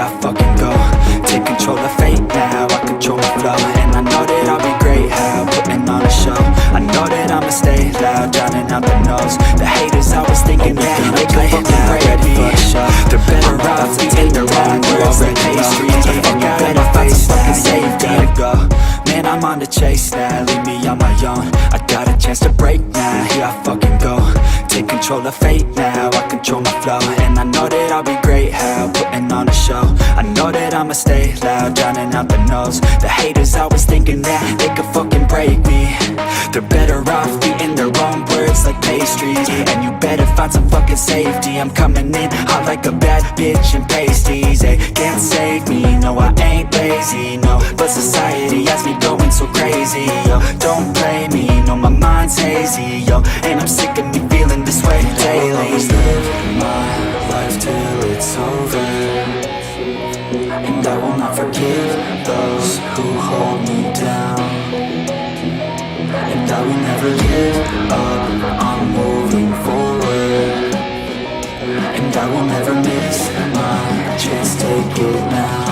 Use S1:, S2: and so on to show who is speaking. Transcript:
S1: here I fucking go. Take control of fate now, I control my flow. And I know that I'll be great, how putting on a show. I know that I'ma stay loud, drowning out the noise. The haters always thinking that they can fucking break me. They're better off eating their own words like pastries. But fuck out of my face, fucking safety. Go, man, I'm on the chase now, leave me on my own. I got a chance to break now, here I fucking go. Take control of fate now, I control my flow. And I know that I'll be great, how putting on a show. I know that I'ma stay loud, drowning out the noise. The haters always thinking that they could fucking break me. They're better off eating their own words like pastries. And you better find some fucking safety. I'm coming in hot like a bad bitch in pasties. They can't save me, no I ain't lazy, no. But society has me going so crazy, yo. Don't blame me, no my mind's hazy, yo. And I'm sick of me feeling this way daily. I'll always live my life till it's over, and I will not forgive those who hold me down. And I will never give up, I'm moving forward. And I will never miss my chance, take it now.